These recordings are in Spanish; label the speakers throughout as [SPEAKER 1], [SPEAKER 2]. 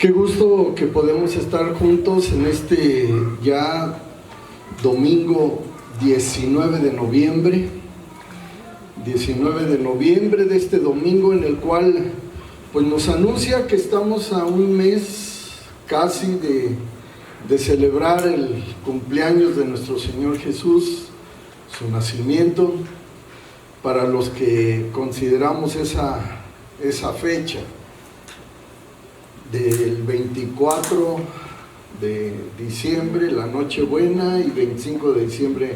[SPEAKER 1] Qué gusto que podemos estar juntos en este ya domingo 19 de noviembre. 19 de noviembre de este domingo en el cual pues nos anuncia que estamos a un mes casi de celebrar el cumpleaños de nuestro Señor Jesús, su nacimiento, para los que consideramos esa fecha del 24 de diciembre, la Nochebuena, y 25 de diciembre,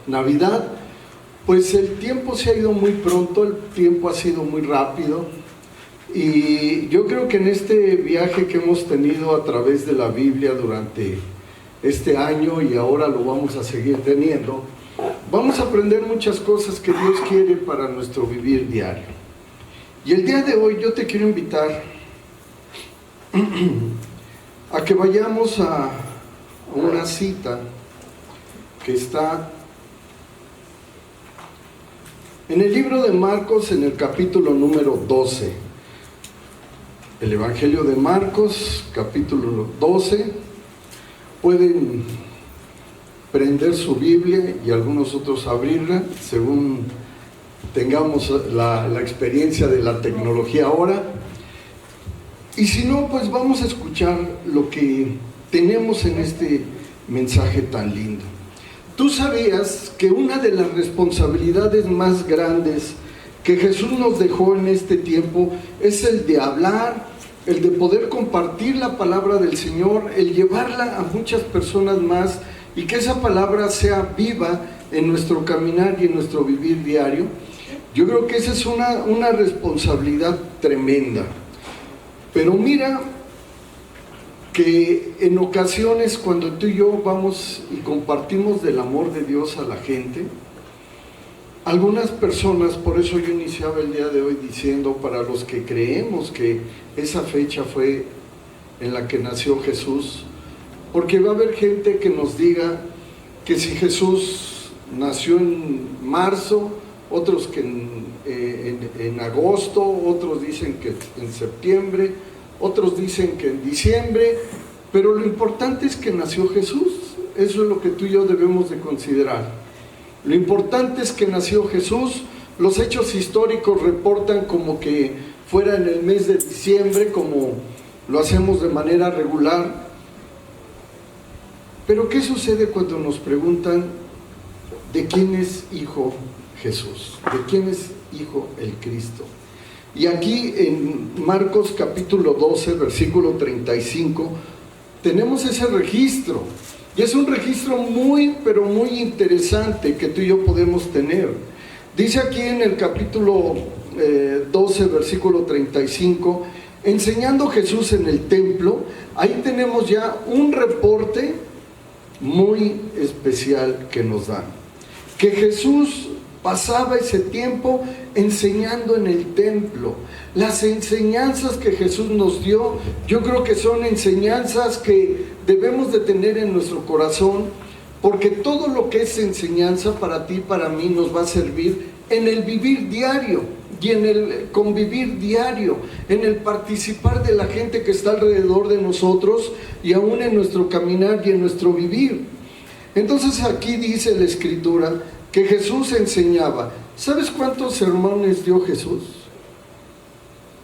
[SPEAKER 1] Navidad. Pues el tiempo se ha ido muy pronto, el tiempo ha sido muy rápido, y yo creo que en este viaje que hemos tenido a través de la Biblia durante este año, y ahora lo vamos a seguir teniendo, vamos a aprender muchas cosas que Dios quiere para nuestro vivir diario. Y el día de hoy yo te quiero invitar a que vayamos a una cita que está en el libro de Marcos, en el capítulo número 12. El Evangelio de Marcos, capítulo 12. Pueden prender su Biblia y algunos otros abrirla, según tengamos la experiencia de la tecnología ahora. Y si no, pues vamos a escuchar lo que tenemos en este mensaje tan lindo. ¿Tú sabías que una de las responsabilidades más grandes que Jesús nos dejó en este tiempo es el de hablar, el de poder compartir la palabra del Señor, el llevarla a muchas personas más y que esa palabra sea viva en nuestro caminar y en nuestro vivir diario? Yo creo que esa es una responsabilidad tremenda. Pero mira que en ocasiones cuando tú y yo vamos y compartimos del amor de Dios a la gente, algunas personas, por eso yo iniciaba el día de hoy diciendo, para los que creemos que esa fecha fue en la que nació Jesús, porque va a haber gente que nos diga que si Jesús nació en marzo, otros que en agosto, otros dicen que en septiembre, otros dicen que en diciembre, pero lo importante es que nació Jesús. Eso es lo que tú y yo debemos de considerar. Lo importante es que nació Jesús. Los hechos históricos reportan como que fuera en el mes de diciembre, como lo hacemos de manera regular. Pero ¿qué sucede cuando nos preguntan de quién es hijo Jesús? ¿De quién es hijo el Cristo? Y aquí en Marcos capítulo 12, versículo 35, tenemos ese registro. Y es un registro muy, pero muy interesante que tú y yo podemos tener. Dice aquí en el capítulo 12, versículo 35, enseñando Jesús en el templo. Ahí tenemos ya un reporte muy especial que nos dan. Que Jesús pasaba ese tiempo enseñando en el templo. Las enseñanzas que Jesús nos dio, yo creo que son enseñanzas que debemos de tener en nuestro corazón, porque todo lo que es enseñanza para ti, para mí, nos va a servir en el vivir diario y en el convivir diario, en el participar de la gente que está alrededor de nosotros y aún en nuestro caminar y en nuestro vivir. Entonces aquí dice la Escritura que Jesús enseñaba. ¿Sabes cuántos sermones dio Jesús?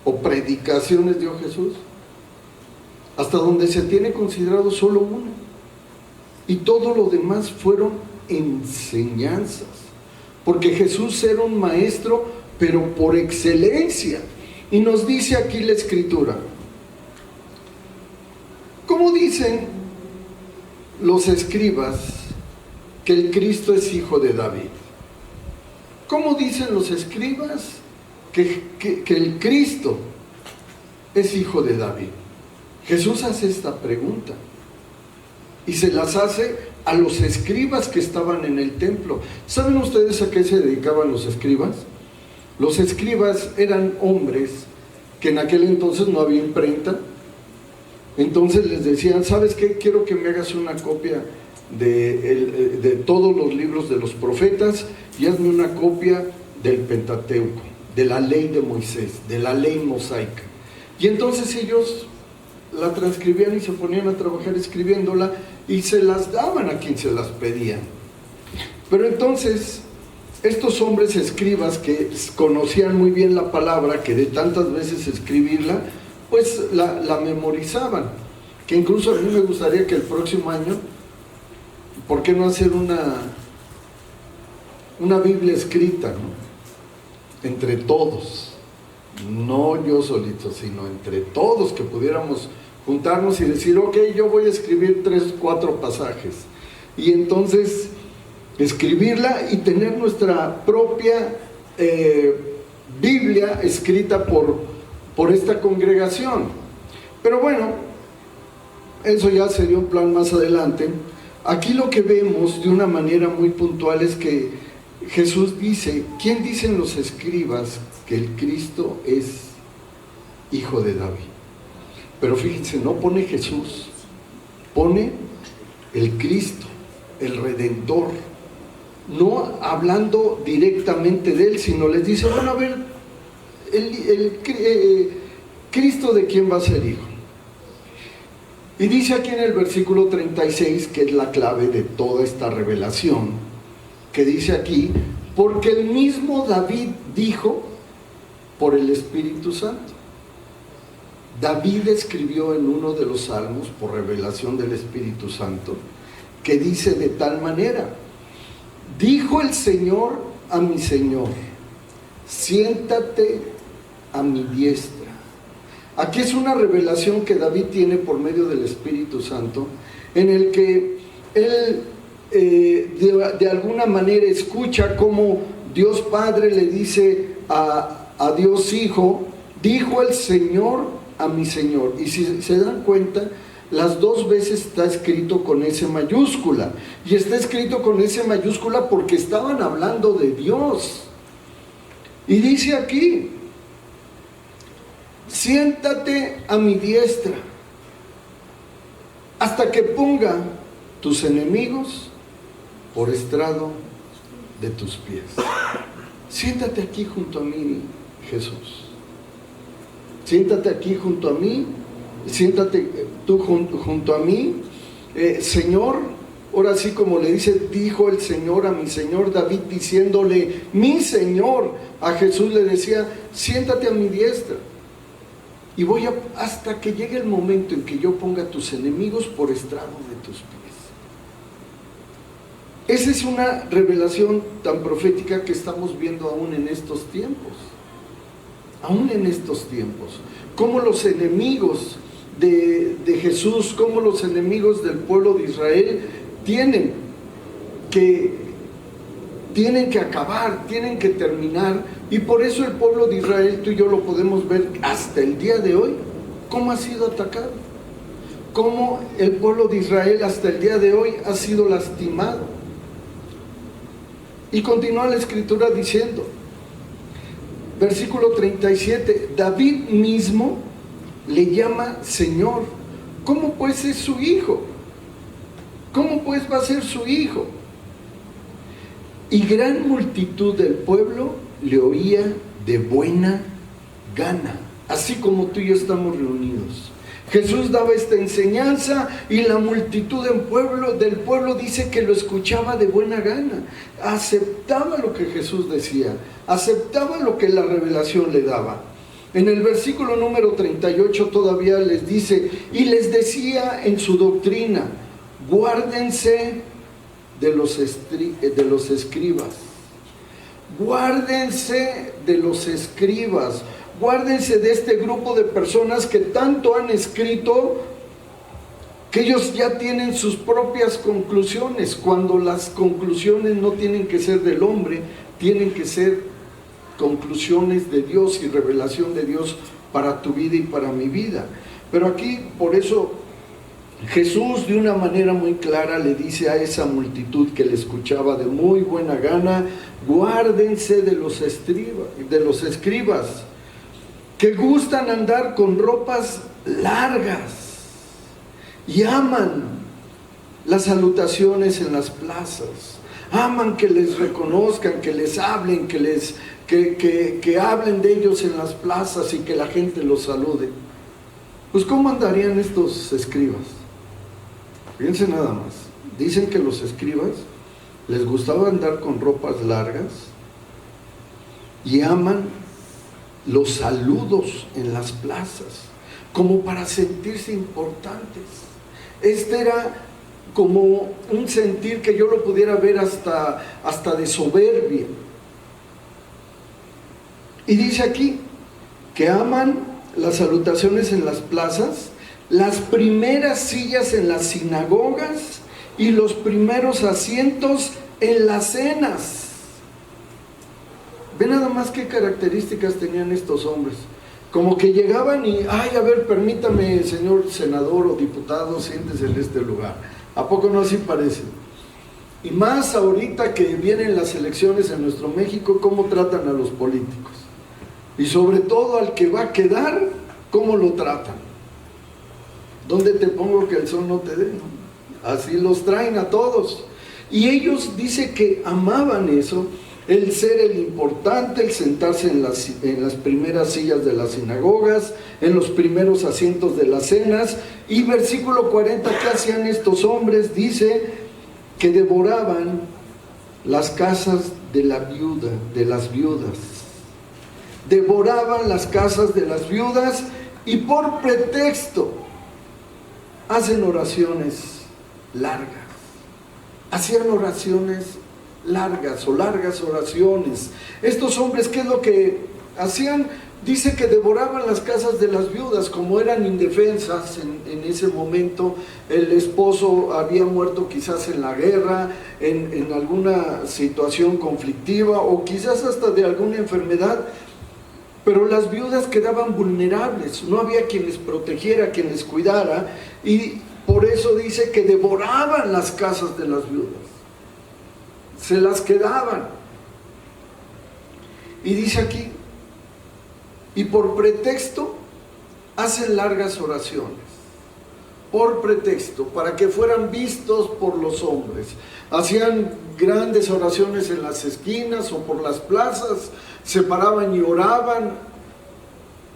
[SPEAKER 1] ¿O predicaciones dio Jesús? Hasta donde se tiene considerado solo uno. Y todo lo demás fueron enseñanzas. Porque Jesús era un maestro, pero por excelencia. Y nos dice aquí la Escritura. ¿Cómo dicen los escribas que el Cristo es hijo de David? ¿Cómo dicen los escribas que el Cristo es hijo de David? Jesús hace esta pregunta y se las hace a los escribas que estaban en el templo. ¿Saben ustedes a qué se dedicaban los escribas? Los escribas eran hombres que en aquel entonces no había imprenta. Entonces les decían, ¿sabes qué? Quiero que me hagas una copia de todos los libros de los profetas y hazme una copia del Pentateuco, de la ley de Moisés, de la ley mosaica. Y entonces ellos la transcribían y se ponían a trabajar escribiéndola y se las daban a quien se las pedían. Pero entonces, estos hombres escribas que conocían muy bien la palabra, que de tantas veces escribirla, pues la memorizaban. Que incluso a mí me gustaría que el próximo año, ¿por qué no hacer una Biblia escrita, ¿no? Entre todos, no yo solito, sino entre todos, que pudiéramos juntarnos y decir, ok, yo voy a escribir 3, 4 pasajes, y entonces escribirla y tener nuestra propia Biblia escrita por esta congregación. Pero bueno, eso ya sería un plan más adelante. Aquí lo que vemos de una manera muy puntual es que Jesús dice, ¿quién dicen los escribas que el Cristo es hijo de David? Pero fíjense, no pone Jesús, pone el Cristo, el Redentor, no hablando directamente de él, sino les dice, bueno, a ver, ¿Cristo de quién va a ser hijo? Y dice aquí en el versículo 36, que es la clave de toda esta revelación, que dice aquí, porque el mismo David dijo por el Espíritu Santo. David escribió en uno de los salmos, por revelación del Espíritu Santo, que dice de tal manera, dijo el Señor a mi Señor, siéntate a mi diestra. Aquí es una revelación que David tiene por medio del Espíritu Santo, en el que él de alguna manera escucha cómo Dios Padre le dice a Dios Hijo, dijo el Señor a mi Señor. Y si se dan cuenta, las 2 veces está escrito con S mayúscula, y está escrito con S mayúscula porque estaban hablando de Dios. Y dice aquí, siéntate a mi diestra hasta que ponga tus enemigos por estrado de tus pies. Siéntate aquí junto a mí, Jesús. Siéntate aquí junto a mí, siéntate tú junto a mí, Señor. Ahora sí, como le dice, dijo el Señor a mi Señor, David diciéndole, mi Señor, a Jesús le decía, siéntate a mi diestra. Y voy hasta que llegue el momento en que yo ponga a tus enemigos por estrado de tus pies. Esa es una revelación tan profética que estamos viendo aún en estos tiempos. Aún en estos tiempos, como los enemigos de Jesús, como los enemigos del pueblo de Israel tienen que acabar, tienen que terminar, y por eso el pueblo de Israel, tú y yo lo podemos ver hasta el día de hoy, cómo ha sido atacado, cómo el pueblo de Israel hasta el día de hoy ha sido lastimado. Y continúa la escritura diciendo, versículo 37, David mismo le llama Señor. ¿Cómo pues es su hijo? ¿Cómo pues va a ser su hijo? Y gran multitud del pueblo le oía de buena gana, así como tú y yo estamos reunidos. Jesús daba esta enseñanza y la multitud del pueblo dice que lo escuchaba de buena gana, aceptaba lo que Jesús decía, aceptaba lo que la revelación le daba. En el versículo número 38 todavía les dice, y les decía en su doctrina, guárdense de los escribas, guárdense de los escribas, guárdense de este grupo de personas que tanto han escrito, que ellos ya tienen sus propias conclusiones, cuando las conclusiones no tienen que ser del hombre, tienen que ser conclusiones de Dios y revelación de Dios para tu vida y para mi vida. Pero aquí, por eso, Jesús de una manera muy clara le dice a esa multitud que le escuchaba de muy buena gana, guárdense de los escribas, que gustan andar con ropas largas y aman las salutaciones en las plazas, aman que les reconozcan, que les hablen, que hablen de ellos en las plazas y que la gente los salude. Pues ¿cómo andarían estos escribas? Fíjense nada más. Dicen que los escribas les gustaba andar con ropas largas y aman los saludos en las plazas, como para sentirse importantes. Este era como un sentir que yo lo pudiera ver hasta de soberbia. Y dice aquí que aman las salutaciones en las plazas, las primeras sillas en las sinagogas y los primeros asientos en las cenas. Ve nada más qué características tenían estos hombres. Como que llegaban y, ay, a ver, permítame, señor senador o diputado, siéntese en este lugar. ¿A poco no así parece? Y más ahorita que vienen las elecciones en nuestro México, ¿cómo tratan a los políticos? Y sobre todo al que va a quedar, ¿cómo lo tratan? ¿Dónde te pongo que el sol no te dé? Así los traen a todos. Y ellos dice que amaban eso, el ser el importante, el sentarse en las primeras sillas de las sinagogas, en los primeros asientos de las cenas. Y versículo 40, ¿qué hacían estos hombres? Dice que devoraban las casas de las viudas. Devoraban las casas de las viudas y por pretexto hacen oraciones largas. Hacían oraciones largas o largas oraciones. Estos hombres, ¿qué es lo que hacían? Dice que devoraban las casas de las viudas, como eran indefensas en ese momento. El esposo había muerto quizás en la guerra, en alguna situación conflictiva o quizás hasta de alguna enfermedad. Pero las viudas quedaban vulnerables, no había quien les protegiera, quien les cuidara, y por eso dice que devoraban las casas de las viudas, se las quedaban. Y dice aquí, y por pretexto hacen largas oraciones, por pretexto, para que fueran vistos por los hombres. Hacían grandes oraciones en las esquinas o por las plazas, se paraban y oraban,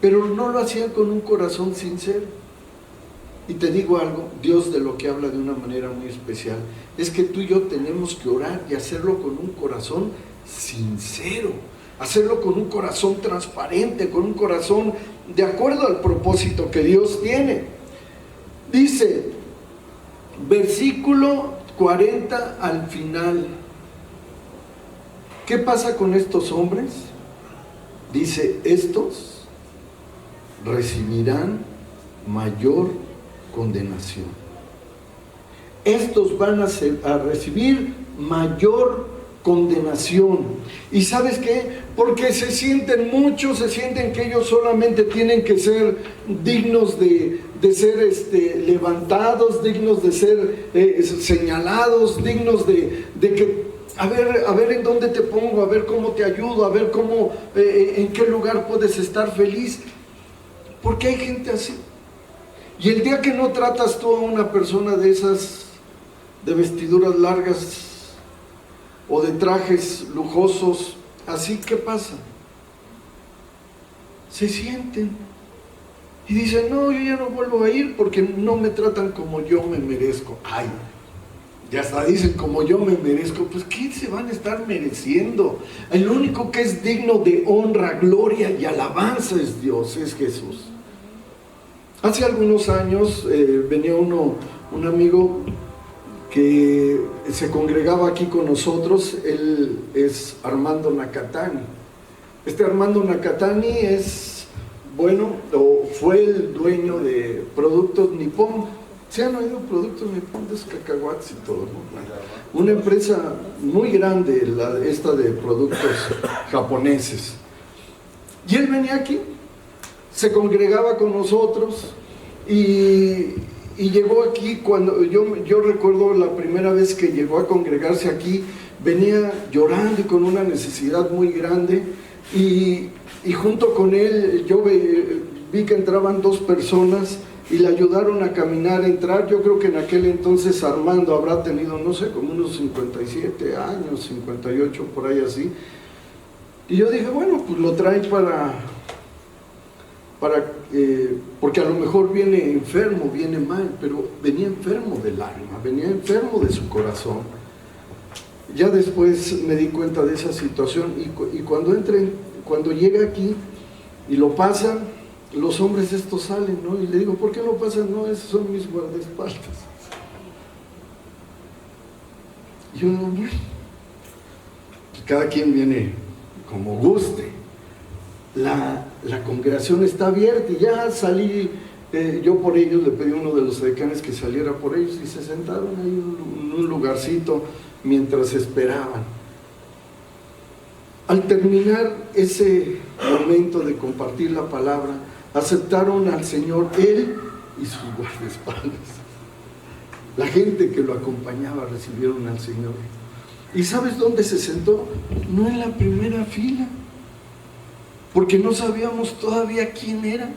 [SPEAKER 1] pero no lo hacían con un corazón sincero. Y te digo algo, Dios de lo que habla de una manera muy especial, es que tú y yo tenemos que orar y hacerlo con un corazón sincero, hacerlo con un corazón transparente, con un corazón de acuerdo al propósito que Dios tiene. Dice, versículo 40 al final, ¿qué pasa con estos hombres? Dice, estos recibirán mayor condenación. Estos van a recibir mayor condenación. ¿Y sabes qué? Porque se sienten que ellos solamente tienen que ser dignos de ser levantados, dignos de ser señalados, dignos de que a ver en dónde te pongo, a ver cómo te ayudo, a ver cómo, en qué lugar puedes estar feliz. Porque hay gente así. Y el día que no tratas tú a una persona de esas, de vestiduras largas o de trajes lujosos, así, ¿qué pasa? Se sienten y dicen, no, yo ya no vuelvo a ir porque no me tratan como yo me merezco. Ay, ya hasta dicen como yo me merezco. Pues ¿qué se van a estar mereciendo? El único que es digno de honra, gloria y alabanza es Dios, es Jesús. Hace algunos años venía un amigo que se congregaba aquí con nosotros. Él es Armando Nakatani. Armando Nakatani es, bueno, o fue el dueño de Productos Nippon. ¿Se han oído Productos Nippon? De cacahuates y todo, ¿no? Una empresa muy grande, esta de productos japoneses. Y él venía aquí, se congregaba con nosotros y llegó aquí cuando yo recuerdo la primera vez que llegó a congregarse aquí, venía llorando y con una necesidad muy grande y junto con él yo vi que entraban dos personas y le ayudaron a caminar, a entrar. Yo creo que en aquel entonces Armando habrá tenido, no sé, como unos 57 años, 58, por ahí así. Y yo dije, bueno, pues lo trae porque a lo mejor viene enfermo, viene mal, pero venía enfermo del alma, venía enfermo de su corazón. Ya después me di cuenta de esa situación y cuando llega aquí y lo pasan, los hombres estos salen, ¿no? Y le digo, ¿por qué lo pasan? No, esos son mis guardaespaldas. Y uno, bueno, cada quien viene como guste. La congregación está abierta y ya salí, yo por ellos le pedí a uno de los decanes que saliera por ellos y se sentaron ahí en un lugarcito mientras esperaban. Al terminar ese momento de compartir la palabra, aceptaron al Señor, él y sus guardaespaldas. La gente que lo acompañaba recibieron al Señor. ¿Y sabes dónde se sentó? No en la primera fila, porque no sabíamos todavía quién era.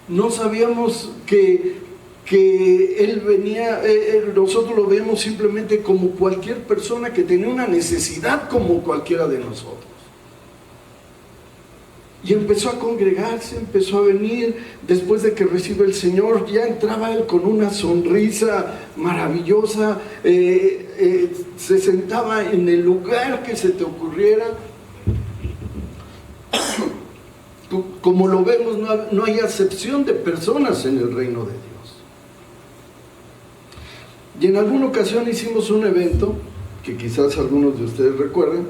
[SPEAKER 1] No sabíamos que él venía, nosotros lo vemos simplemente como cualquier persona que tenía una necesidad como cualquiera de nosotros. Y empezó a congregarse, empezó a venir. Después de que recibe el Señor, ya entraba él con una sonrisa maravillosa, se sentaba en el lugar que se te ocurriera. Como lo vemos, no hay acepción de personas en el reino de Dios. Y en alguna ocasión hicimos un evento, que quizás algunos de ustedes recuerden,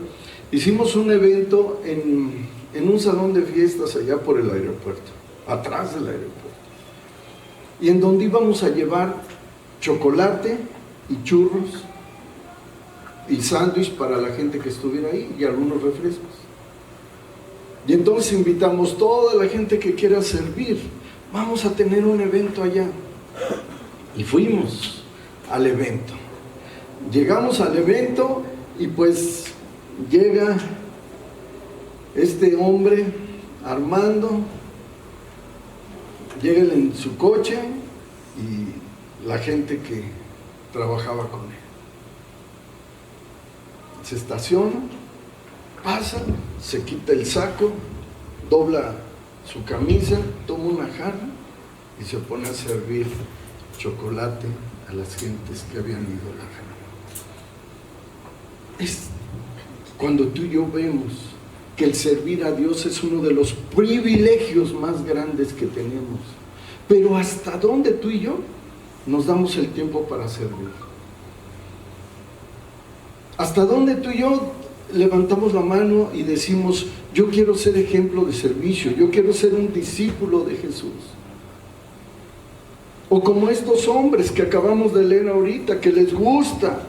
[SPEAKER 1] hicimos un evento en un salón de fiestas allá por el aeropuerto, atrás del aeropuerto, y en donde íbamos a llevar chocolate y churros y sándwich para la gente que estuviera ahí y algunos refrescos. Y entonces invitamos toda la gente que quiera servir, vamos a tener un evento allá. Y fuimos al evento. Llegamos al evento y pues llega este hombre, Armando, llega él en su coche y la gente que trabajaba con él. Se estaciona, pasa, se quita el saco, dobla su camisa, toma una jarra y se pone a servir chocolate a las gentes que habían ido a la jarra. Es cuando tú y yo vemos que el servir a Dios es uno de los privilegios más grandes que tenemos. Pero ¿hasta dónde tú y yo nos damos el tiempo para servir? ¿Hasta dónde tú y yo levantamos la mano y decimos, yo quiero ser ejemplo de servicio, yo quiero ser un discípulo de Jesús? O como estos hombres que acabamos de leer ahorita, que les gusta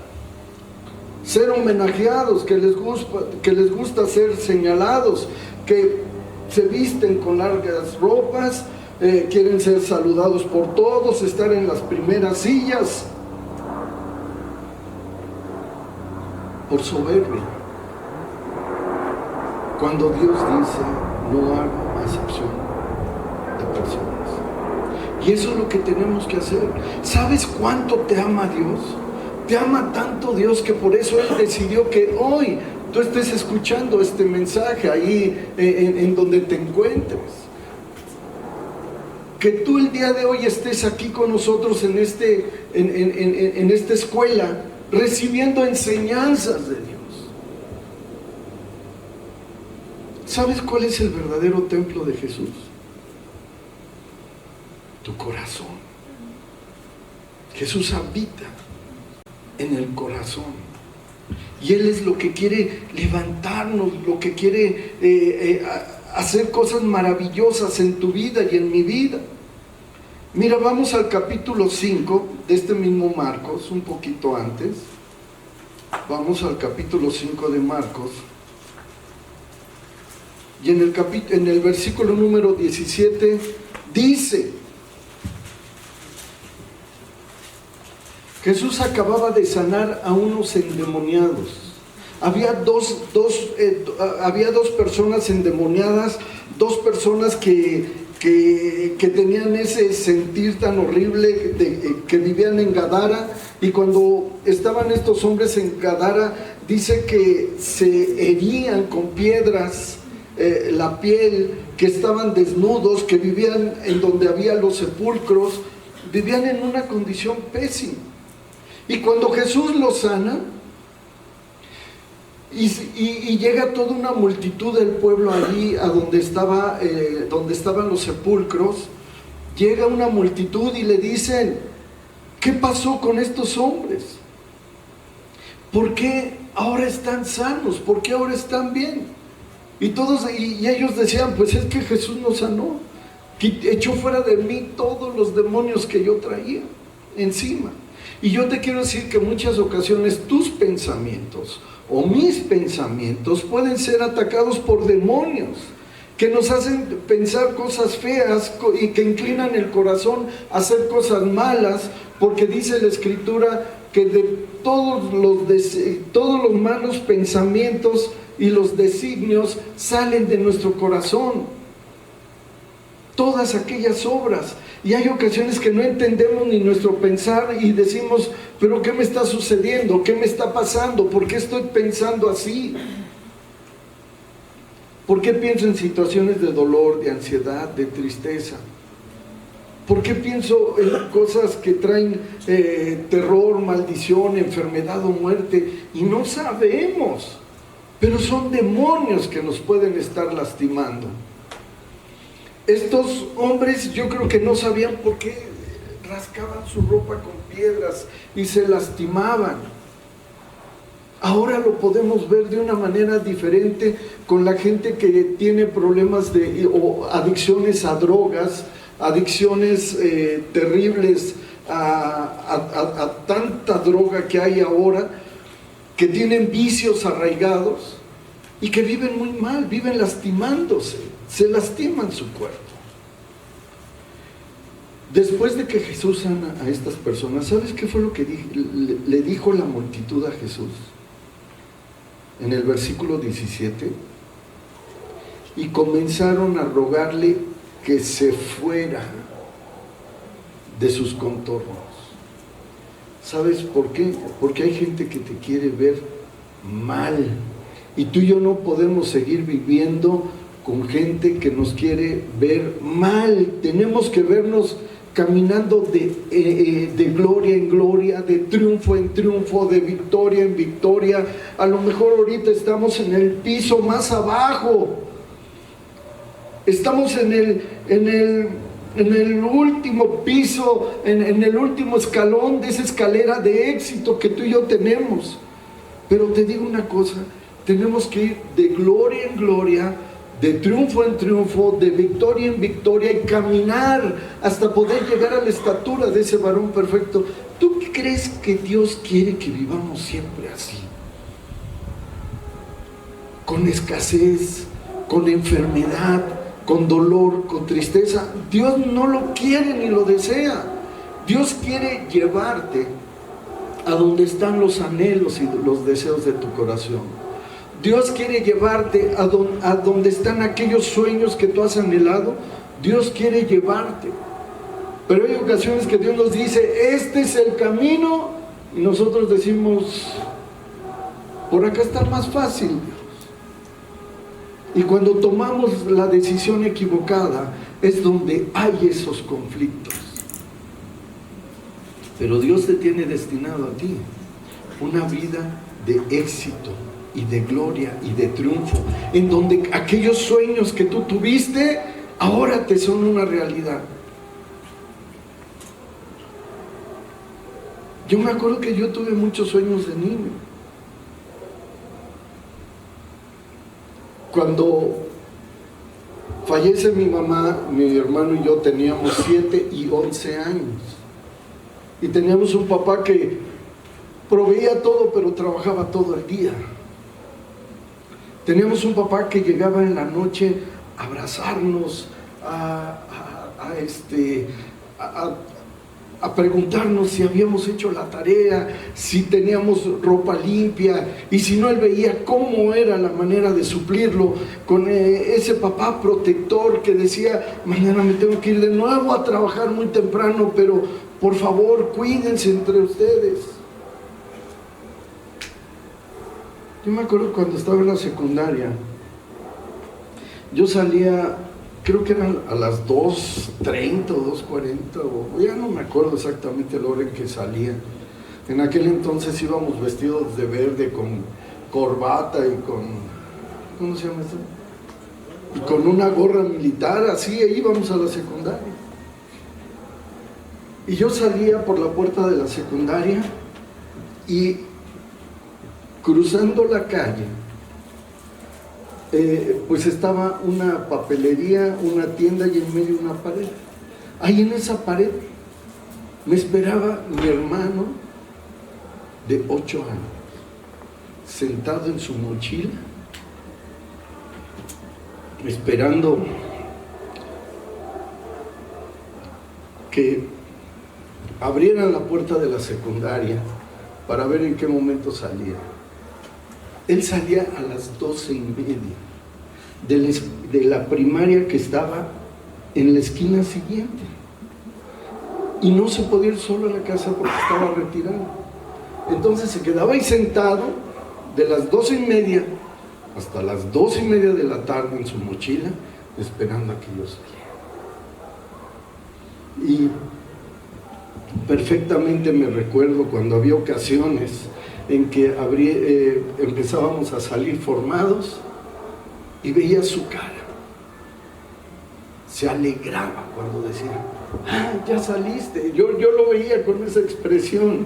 [SPEAKER 1] ser homenajeados, que les gusta ser señalados, que se visten con largas ropas, quieren ser saludados por todos, estar en las primeras sillas, por soberbia. Cuando Dios dice, no hago acepción de personas. Y eso es lo que tenemos que hacer. ¿Sabes cuánto te ama Dios? Te ama tanto Dios que por eso Él decidió que hoy tú estés escuchando este mensaje ahí en donde te encuentres. Que tú el día de hoy estés aquí con nosotros en esta escuela, recibiendo enseñanzas de Dios. ¿Sabes cuál es el verdadero templo de Jesús? Tu corazón. Jesús habita en el corazón y Él es lo que quiere levantarnos, lo que quiere hacer cosas maravillosas en tu vida y en mi vida. Mira, vamos al capítulo 5 de este mismo Marcos, un poquito antes. Vamos al capítulo 5 de Marcos. Y en el versículo número 17 dice: Jesús acababa de sanar a unos endemoniados. Había dos personas endemoniadas, dos personas que tenían ese sentir tan horrible, que vivían en Gadara. Y cuando estaban estos hombres en Gadara, dice que se herían con piedras la piel, que estaban desnudos, que vivían en donde había los sepulcros, vivían en una condición pésima. Y cuando Jesús los sana, y llega toda una multitud del pueblo allí, a donde estaban los sepulcros, llega una multitud y le dicen: ¿qué pasó con estos hombres? ¿Por qué ahora están sanos? ¿Por qué ahora están bien? Y ellos decían: pues es que Jesús nos sanó, echó fuera de mí todos los demonios que yo traía encima. Y yo te quiero decir que en muchas ocasiones tus pensamientos o mis pensamientos pueden ser atacados por demonios que nos hacen pensar cosas feas y que inclinan el corazón a hacer cosas malas, porque dice la Escritura que de todos los malos pensamientos y los designios salen de nuestro corazón, todas aquellas obras. Y hay ocasiones que no entendemos ni nuestro pensar y decimos: ¿pero qué me está sucediendo? ¿Qué me está pasando? ¿Por qué estoy pensando así? ¿Por qué pienso en situaciones de dolor, de ansiedad, de tristeza? ¿Por qué pienso en cosas que traen terror, maldición, enfermedad o muerte? Y no sabemos, pero son demonios que nos pueden estar lastimando. Estos hombres, yo creo que no sabían por qué rascaban su ropa con piedras y se lastimaban. Ahora lo podemos ver de una manera diferente con la gente que tiene problemas o adicciones a drogas, adicciones terribles a tanta droga que hay ahora, que tienen vicios arraigados y que viven muy mal, viven lastimándose, se lastiman su cuerpo. Después de que Jesús sana a estas personas, ¿sabes qué fue lo que le dijo la multitud a Jesús? En el versículo 17, y comenzaron a rogarle que se fuera de sus contornos. ¿Sabes por qué? Porque hay gente que te quiere ver mal, y tú y yo no podemos seguir viviendo con gente que nos quiere ver mal. Tenemos que vernos caminando de gloria en gloria, de triunfo en triunfo, de victoria en victoria. A lo mejor ahorita estamos en el piso más abajo, estamos en el último piso, en el último escalón de esa escalera de éxito que tú y yo tenemos. Pero te digo una cosa, tenemos que ir de gloria en gloria, de triunfo en triunfo, de victoria en victoria, y caminar hasta poder llegar a la estatura de ese varón perfecto. ¿Tú crees que Dios quiere que vivamos siempre así? Con escasez, con enfermedad, con dolor, con tristeza. Dios no lo quiere ni lo desea. Dios quiere llevarte a donde están los anhelos y los deseos de tu corazón. Dios quiere llevarte a donde están aquellos sueños que tú has anhelado. Dios quiere llevarte. Pero hay ocasiones que Dios nos dice: este es el camino, y nosotros decimos: por acá está más fácil. Y cuando tomamos la decisión equivocada es donde hay esos conflictos. Pero Dios te tiene destinado a ti una vida de éxito y de gloria y de triunfo, en donde aquellos sueños que tú tuviste ahora te son una realidad. Yo me acuerdo que yo tuve muchos sueños de niño. Cuando fallece mi mamá, mi hermano y yo teníamos 7 y 11 años, y teníamos un papá que proveía todo, pero trabajaba todo el día. Teníamos un papá que llegaba en la noche a abrazarnos, a preguntarnos si habíamos hecho la tarea, si teníamos ropa limpia, y si no, él veía cómo era la manera de suplirlo, con ese papá protector que decía: mañana me tengo que ir de nuevo a trabajar muy temprano, pero por favor cuídense entre ustedes. Yo me acuerdo cuando estaba en la secundaria, Yo salía, creo que eran a las 2:30 o 2:40, o ya no me acuerdo exactamente la hora en que salía. En aquel entonces íbamos vestidos de verde con corbata y con, ¿cómo se llama esto? Y con una gorra militar, así íbamos a la secundaria. Y yo salía por la puerta de la secundaria y cruzando la calle, pues estaba una papelería, una tienda y en medio una pared. Ahí en esa pared me esperaba mi hermano de 8 años, sentado en su mochila, esperando que abrieran la puerta de la secundaria para ver en qué momento salía. Él salía a las 12:30 de la primaria que estaba en la esquina siguiente, y no se podía ir solo a la casa porque estaba retirado. Entonces se quedaba ahí sentado de las 12:30 hasta las 2:30 de la tarde en su mochila, esperando a que yo saliera. Y perfectamente me recuerdo cuando había ocasiones en que empezábamos a salir formados y veía su cara. Se alegraba cuando decía, ya saliste. Yo lo veía con esa expresión.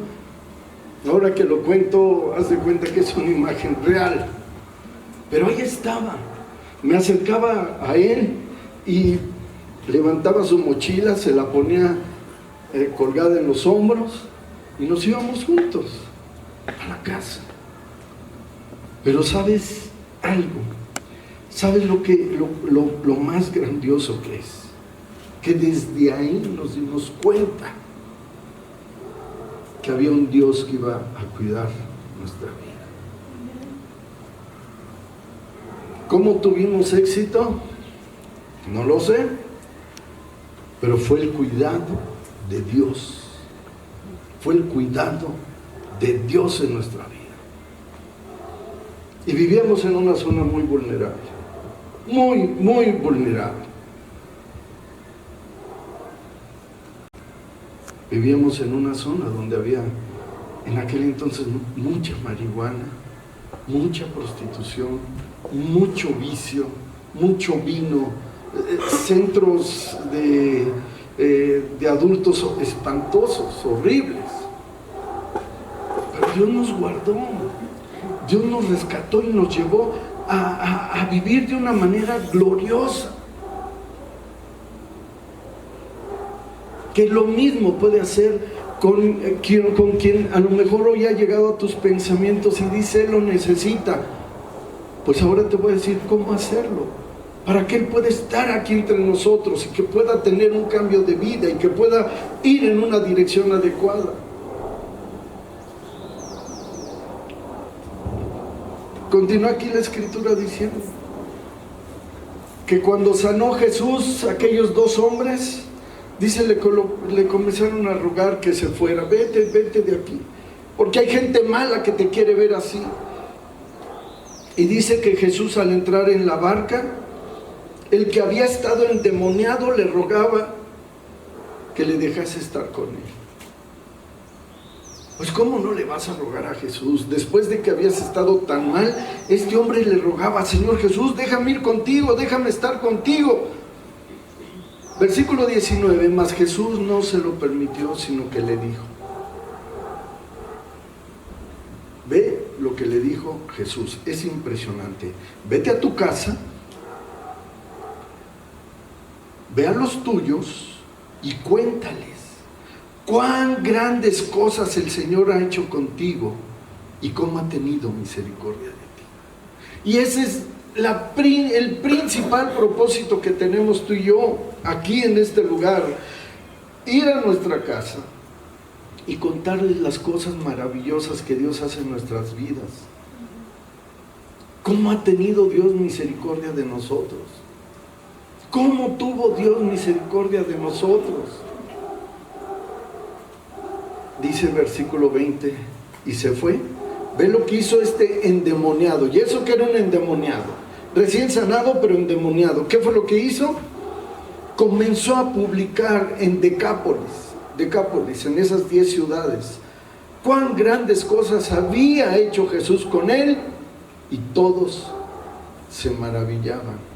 [SPEAKER 1] Ahora que lo cuento, haz de cuenta que es una imagen real. Pero ahí estaba. Me acercaba a él y levantaba su mochila, se la ponía colgada en los hombros y nos íbamos juntos a la casa. Pero ¿sabes algo? ¿Sabes lo más grandioso que es? Que desde ahí nos dimos cuenta que había un Dios que iba a cuidar nuestra vida. ¿Cómo tuvimos éxito? No lo sé, pero fue el cuidado de Dios. Fue el cuidado de Dios en nuestra vida. Y vivíamos en una zona muy vulnerable, muy vulnerable. Vivíamos en una zona donde había en aquel entonces mucha marihuana, mucha prostitución, mucho vicio, mucho vino, centros de adultos espantosos, horribles. Pero Dios nos guardó, Dios nos rescató y nos llevó a vivir de una manera gloriosa. Que lo mismo puede hacer con quien a lo mejor hoy ha llegado a tus pensamientos y dice, él lo necesita. Pues ahora te voy a decir cómo hacerlo, para que él pueda estar aquí entre nosotros y que pueda tener un cambio de vida y que pueda ir en una dirección adecuada. Continúa aquí la escritura diciendo que cuando sanó Jesús a aquellos 2 hombres, dice, le comenzaron a rogar que se fuera. Vete de aquí, porque hay gente mala que te quiere ver así. Y dice que Jesús, al entrar en la barca, el que había estado endemoniado le rogaba que le dejase estar con él. Pues ¿cómo no le vas a rogar a Jesús? Después de que habías estado tan mal, este hombre le rogaba, Señor Jesús, déjame ir contigo, déjame estar contigo. Versículo 19, mas Jesús no se lo permitió, sino que le dijo. Ve lo que le dijo Jesús, es impresionante. Vete a tu casa, ve a los tuyos y cuéntales cuán grandes cosas el Señor ha hecho contigo y cómo ha tenido misericordia de ti. Y ese es el principal propósito que tenemos tú y yo aquí en este lugar, ir a nuestra casa y contarles las cosas maravillosas que Dios hace en nuestras vidas. ¿Cómo ha tenido Dios misericordia de nosotros? ¿Cómo tuvo Dios misericordia de nosotros? Dice el versículo 20, y se fue. Ve lo que hizo este endemoniado. ¿Y eso que era un endemoniado? recién sanado pero endemoniado. ¿Qué fue lo que hizo? Comenzó a publicar en Decápolis, en esas 10 ciudades, cuán grandes cosas había hecho Jesús con él, y todos se maravillaban.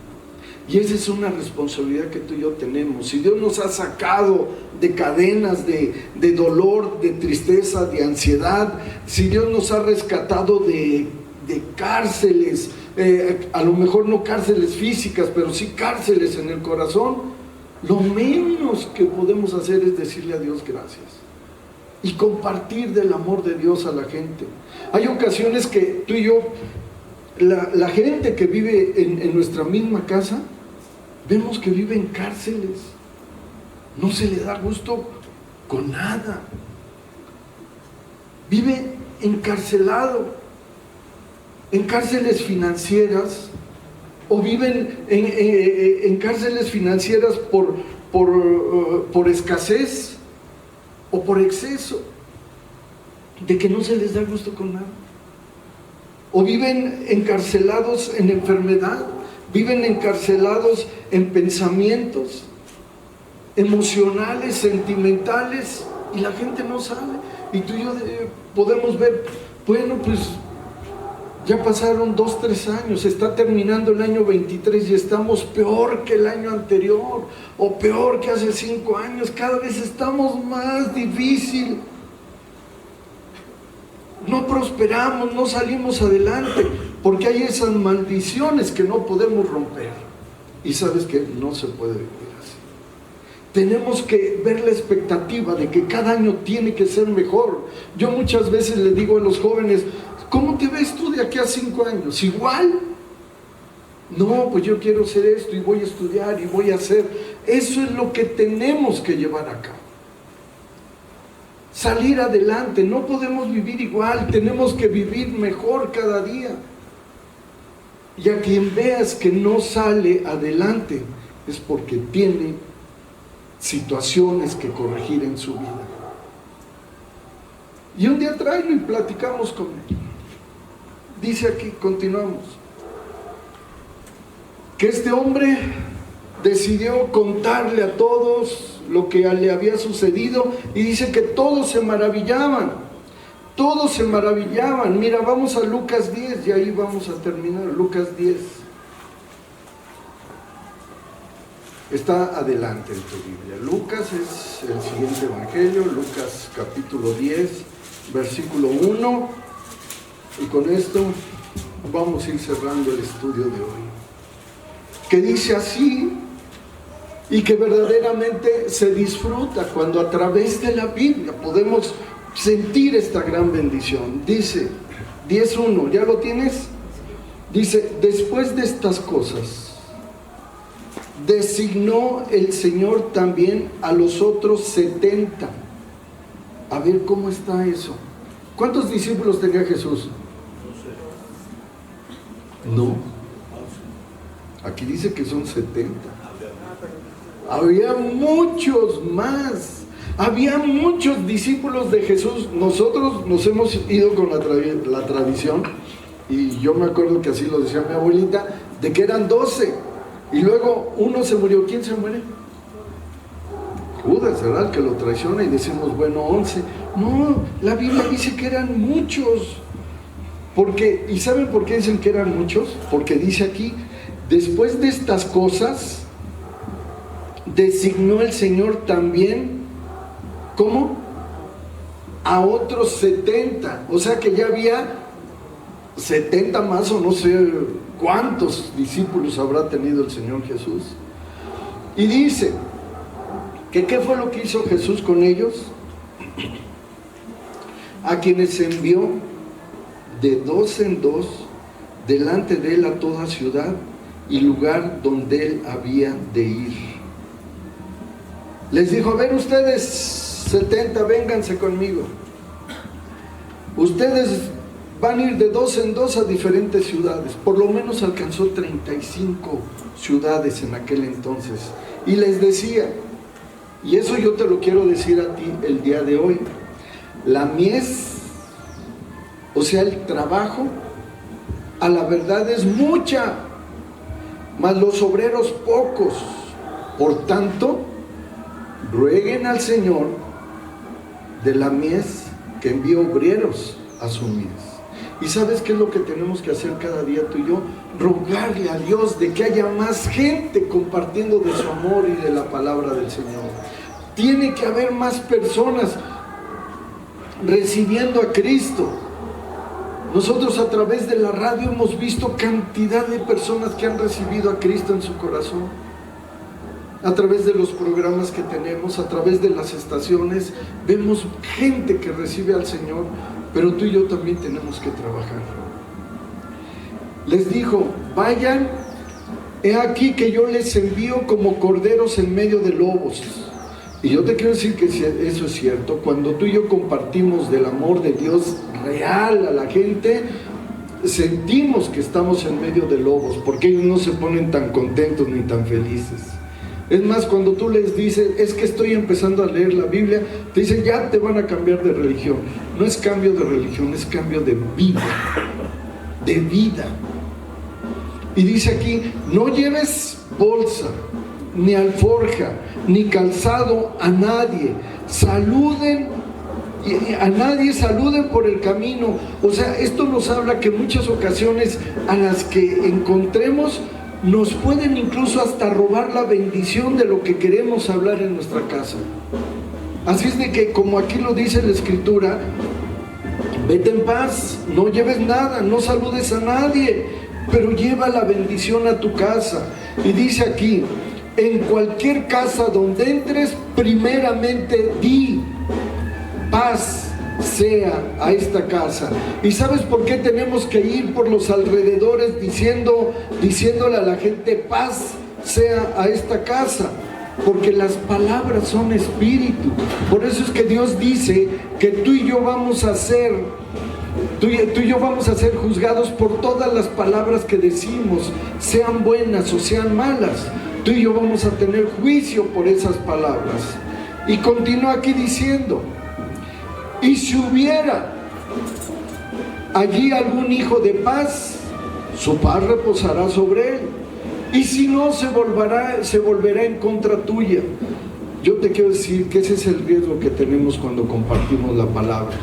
[SPEAKER 1] Y esa es una responsabilidad que tú y yo tenemos. Si Dios nos ha sacado de cadenas de dolor, de tristeza, de ansiedad, si Dios nos ha rescatado de cárceles, a lo mejor no cárceles físicas, pero sí cárceles en el corazón, lo menos que podemos hacer es decirle a Dios gracias y compartir del amor de Dios a la gente. Hay ocasiones que tú y yo, la gente que vive en nuestra misma casa, vemos que vive en cárceles, no se le da gusto con nada, vive encarcelado en cárceles financieras, o viven en cárceles financieras por escasez o por exceso, de que no se les da gusto con nada, o viven encarcelados en enfermedad, viven encarcelados en pensamientos emocionales, sentimentales, y la gente no sale. Y tú y yo podemos ver, bueno, pues ya pasaron 2, 3 años, está terminando el año 23 y estamos peor que el año anterior, o peor que hace 5 años, cada vez estamos más difícil. No prosperamos, no salimos adelante, porque hay esas maldiciones que no podemos romper. Y sabes que no se puede vivir así. Tenemos que ver la expectativa de que cada año tiene que ser mejor. Yo muchas veces le digo a los jóvenes, ¿cómo te ves tú de aquí a 5 años? ¿Igual? No, pues yo quiero hacer esto y voy a estudiar y voy a hacer. Eso es lo que tenemos que llevar a cabo. Salir adelante, no podemos vivir igual, tenemos que vivir mejor cada día. Y a quien veas que no sale adelante es porque tiene situaciones que corregir en su vida. Y un día tráelo y platicamos con él. Dice aquí, continuamos, que este hombre decidió contarle a todos lo que le había sucedido, y dice que todos se maravillaban. Mira, vamos a Lucas 10 y ahí vamos a terminar. Lucas 10 está adelante en tu Biblia. Lucas es el siguiente evangelio, Lucas capítulo 10, versículo 1, y con esto vamos a ir cerrando el estudio de hoy, que dice así, y que verdaderamente se disfruta cuando a través de la Biblia podemos sentir esta gran bendición. Dice 10:1, ¿ya lo tienes? Dice, después de estas cosas designó el Señor también a los otros 70. A ver cómo está eso. ¿Cuántos discípulos tenía Jesús? No, aquí dice que son 70. Había muchos más. Había muchos discípulos de Jesús. Nosotros nos hemos ido con la tradición, y yo me acuerdo que así lo decía mi abuelita, de que eran 12, y luego uno se murió. ¿Quién se muere? Judas, ¿verdad? Que lo traiciona, y decimos, bueno, 11. No, la Biblia dice que eran muchos. Porque, ¿y saben por qué dicen que eran muchos? Porque dice aquí, después de estas cosas designó el Señor también, ¿cómo? A otros 70. O sea que ya había 70 más, o no sé cuántos discípulos habrá tenido el Señor Jesús. Y dice que ¿qué fue lo que hizo Jesús con ellos? A quienes envió de 2 en 2 delante de él a toda ciudad y lugar donde él había de ir. Les dijo, a ver ustedes 70, vénganse conmigo. Ustedes van a ir de 2 en 2 a diferentes ciudades. Por lo menos alcanzó 35 ciudades en aquel entonces. Y les decía, y eso yo te lo quiero decir a ti el día de hoy, la mies, o sea el trabajo, a la verdad es mucha, mas los obreros pocos. Por tanto, rueguen al Señor de la mies que envíe obreros a su mies. ¿Y sabes qué es lo que tenemos que hacer cada día tú y yo? Rogarle a Dios de que haya más gente compartiendo de su amor y de la palabra del Señor. Tiene que haber más personas recibiendo a Cristo. Nosotros a través de la radio hemos visto cantidad de personas que han recibido a Cristo en su corazón. A través de los programas que tenemos, a través de las estaciones, vemos gente que recibe al Señor, pero tú y yo también tenemos que trabajar. Les dijo, vayan, he aquí que yo les envío como corderos en medio de lobos. Y yo te quiero decir que eso es cierto. Cuando tú y yo compartimos del amor de Dios real a la gente, sentimos que estamos en medio de lobos, porque ellos no se ponen tan contentos ni tan felices. Es más, cuando tú les dices, es que estoy empezando a leer la Biblia, te dicen, ya te van a cambiar de religión. No es cambio de religión, es cambio de vida. De vida. Y dice aquí, no lleves bolsa, ni alforja, ni calzado a nadie. Saluden por el camino. O sea, esto nos habla que en muchas ocasiones a las que encontremos nos pueden incluso hasta robar la bendición de lo que queremos hablar en nuestra casa. Así es de que, como aquí lo dice la Escritura, vete en paz, no lleves nada, no saludes a nadie, pero lleva la bendición a tu casa. Y dice aquí, en cualquier casa donde entres, primeramente di, paz sea a esta casa. ¿Y sabes por qué tenemos que ir por los alrededores diciéndole a la gente, paz sea a esta casa? Porque las palabras son espíritu. Por eso es que Dios dice que tú y yo vamos a ser juzgados por todas las palabras que decimos, sean buenas o sean malas. Tú y yo vamos a tener juicio por esas palabras. Y continúa aquí diciendo, y si hubiera allí algún hijo de paz, su paz reposará sobre él, y si no, se volverá en contra tuya. Yo te quiero decir que ese es el riesgo que tenemos cuando compartimos la palabra.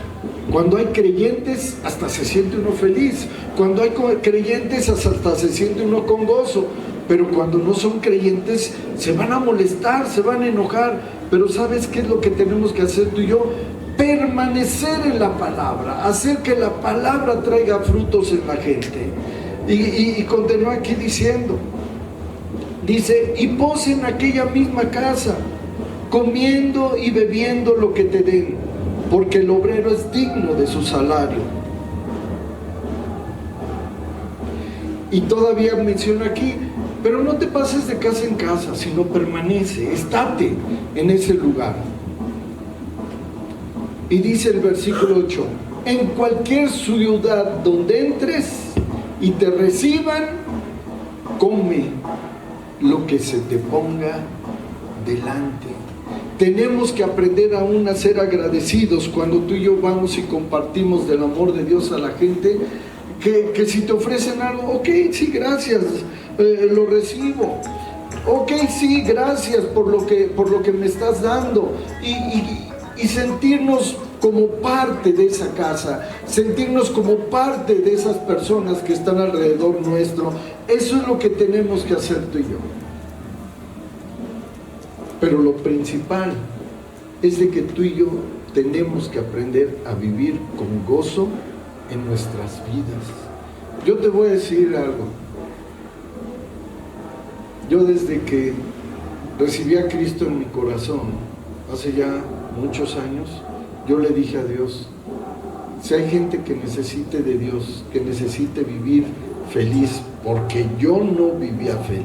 [SPEAKER 1] Cuando hay creyentes, hasta se siente uno feliz. Cuando hay creyentes, hasta se siente uno con gozo. Pero cuando no son creyentes, se van a molestar, se van a enojar. Pero ¿sabes qué es lo que tenemos que hacer tú y yo? Permanecer en la palabra, hacer que la palabra traiga frutos en la gente. Y continúa aquí diciendo, dice, y pos en aquella misma casa, comiendo y bebiendo lo que te den, porque el obrero es digno de su salario. Y todavía menciona aquí, pero no te pases de casa en casa, sino permanece, estate en ese lugar. Y dice el versículo 8, en cualquier ciudad donde entres y te reciban, come lo que se te ponga delante. Tenemos que aprender aún a ser agradecidos cuando tú y yo vamos y compartimos del amor de Dios a la gente, que si te ofrecen algo, ok, sí, gracias, lo recibo. Ok, sí, gracias por lo que me estás dando. Y sentirnos como parte de esa casa, sentirnos como parte de esas personas que están alrededor nuestro. Eso es lo que tenemos que hacer tú y yo. Pero lo principal es de que tú y yo tenemos que aprender a vivir con gozo en nuestras vidas. Yo te voy a decir algo. Yo desde que recibí a Cristo en mi corazón, hace ya muchos años, yo le dije a Dios, si hay gente que necesite de Dios, que necesite vivir feliz, porque yo no vivía feliz,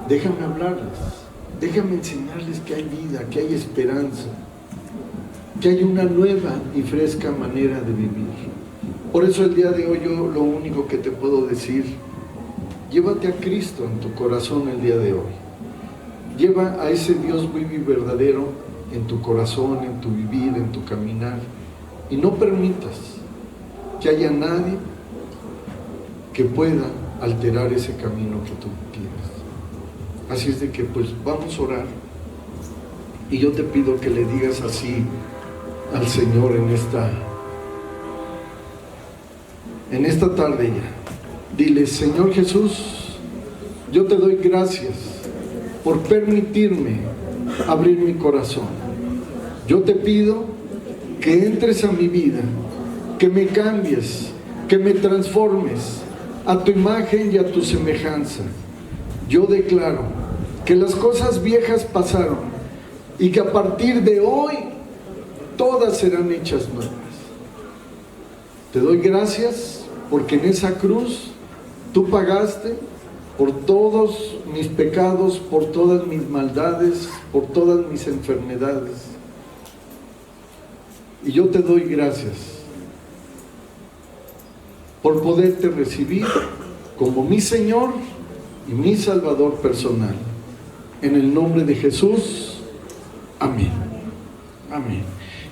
[SPEAKER 1] déjame hablarles, déjame enseñarles que hay vida, que hay esperanza, que hay una nueva y fresca manera de vivir. Por eso el día de hoy yo lo único que te puedo decir, llévate a Cristo en tu corazón el día de hoy. Lleva a ese Dios vivo y verdadero en tu corazón, en tu vivir, en tu caminar. Y no permitas que haya nadie que pueda alterar ese camino que tú tienes. Así es de que pues vamos a orar, y yo te pido que le digas así al Señor en esta tarde ya. Dile: Señor Jesús, yo te doy gracias por permitirme abrir mi corazón. Yo te pido que entres a mi vida, que me cambies, que me transformes a tu imagen y a tu semejanza. Yo declaro que las cosas viejas pasaron y que a partir de hoy todas serán hechas nuevas. Te doy gracias porque en esa cruz tú pagaste por todos mis pecados, por todas mis maldades, por todas mis enfermedades. Y yo te doy gracias por poderte recibir como mi Señor y mi Salvador personal. En el nombre de Jesús, amén. Amén.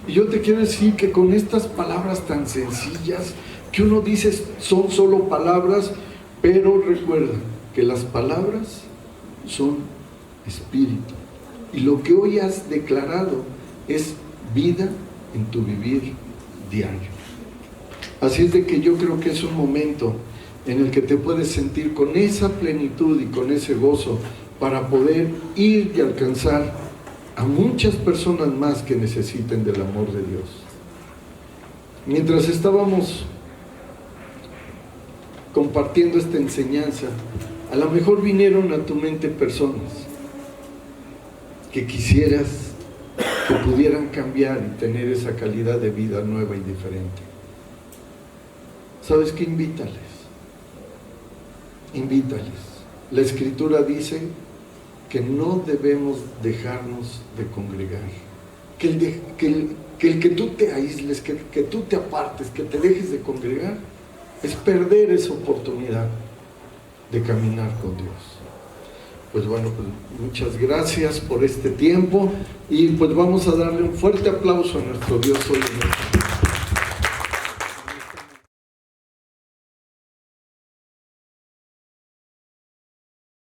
[SPEAKER 1] Y yo te quiero decir que con estas palabras tan sencillas, que uno dice son solo palabras, pero recuerda que las palabras son espíritu. Y lo que hoy has declarado es vida en tu vivir diario. Así es de que yo creo que es un momento en el que te puedes sentir con esa plenitud y con ese gozo para poder ir y alcanzar a muchas personas más que necesiten del amor de Dios. Mientras estábamos compartiendo esta enseñanza, a lo mejor vinieron a tu mente personas que quisieras que pudieran cambiar y tener esa calidad de vida nueva y diferente. ¿Sabes qué? Invítales. La Escritura dice que no debemos dejarnos de congregar, que el que tú te aísles, que tú te apartes, que te dejes de congregar, es perder esa oportunidad de caminar con Dios. Pues bueno, pues muchas gracias por este tiempo, y pues vamos a darle un fuerte aplauso a nuestro Dios hoy en esta.